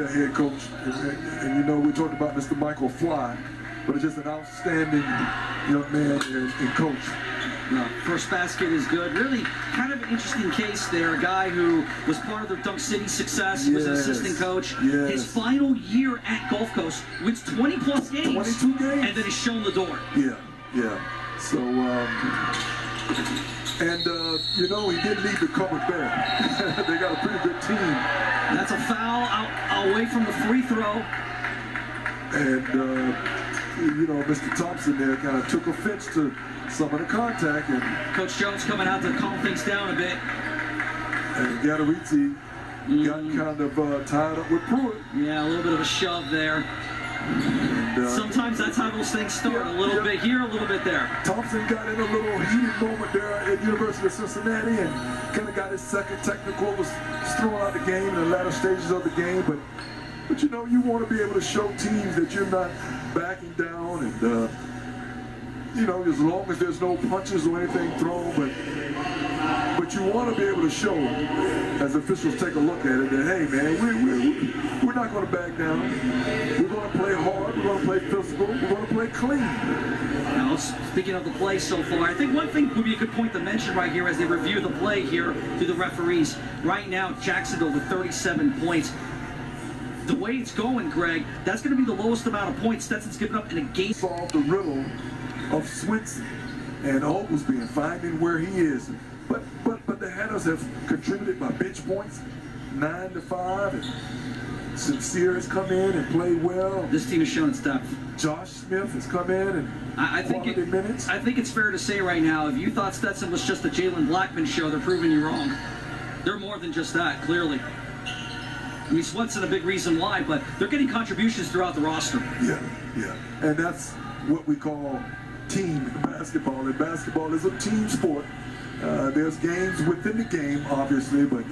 a head coach. And you know, we talked about Mr. Michael Fly, but it's just an outstanding young man and coach. No, first basket is good. Really kind of an interesting case there. A guy who was part of the Dunk City success, was an assistant coach. Yes. His final year at Gulf Coast wins 20-plus games. 22 games. And then is shown the door. Yeah, yeah. So, you know, he did leave the cupboard there. They got a pretty good team. That's a foul out away from the free throw. And, you know, Mr. Thompson there kind of took offense to some of the contact. And Coach Jones coming out to calm things down a bit. And Gatterizzi got kind of tied up with Pruitt. Yeah, a little bit of a shove there. And, sometimes that's how those things start. A little bit here, a little bit there. Thompson got in a little heated moment there at University of Cincinnati and kind of got his second technical, was throwing out the game in the latter stages of the game. But you know, you want to be able to show teams that you're not backing down, and you know, as long as there's no punches or anything thrown, but you want to be able to show, as officials take a look at it, that hey man, we're not going to back down. We're going to play hard. We're going to play physical. We're going to play clean. Now, speaking of the play so far, I think one thing would be a good point to mention right here as they review the play here through the referees. Right now, Jacksonville with 37 points. The way it's going, Greg, that's going to be the lowest amount of points Stetson's given up in a game. Solve the riddle of Swenson and Oglesby and finding where he is. But the Hatters have contributed by bench points, 9-5, and Sincere has come in and played well. This team has shown its depth. Josh Smith has come in and quality minutes. I think it's fair to say right now, if you thought Stetson was just a Jalen Blackman show, they're proving you wrong. They're more than just that, clearly. I mean, Swenson a big reason why, but they're getting contributions throughout the roster. Yeah. And that's what we call team basketball. And basketball is a team sport. There's games within the game, obviously, but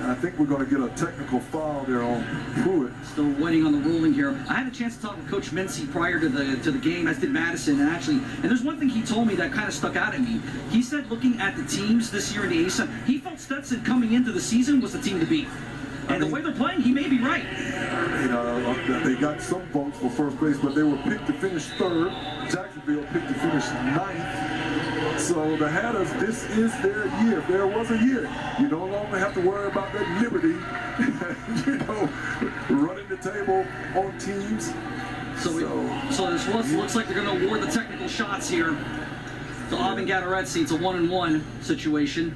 I think we're going to get a technical foul there on Pruitt. Still waiting on the ruling here. I had a chance to talk with Coach Mincy prior to the game, as did Madison, and there's one thing he told me that kind of stuck out at me. He said, looking at the teams this year in the ASUN, he felt Stetson coming into the season was the team to beat. And the way they're playing, he may be right. You know, they got some votes for first place, but they were picked to finish third. Jacksonville picked to finish ninth. So the Hatters, this is their year. If there was a year, you no longer have to worry about that liberty, you know, running the table on teams. So this looks like they're going to award the technical shots here to Aubin Gatterizzi. It's a 1-and-1 situation.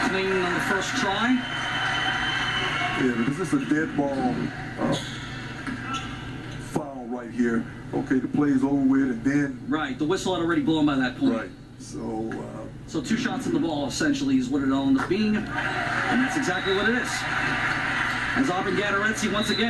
Clean on the first try. Yeah, but this is a dead ball foul right here. Okay, the play's over with, and then... Right, the whistle had already blown by that point. Right, So 2 shots in the ball, essentially, is what it all ends up being. And that's exactly what it is. As Aubin Gatterizzi, once again,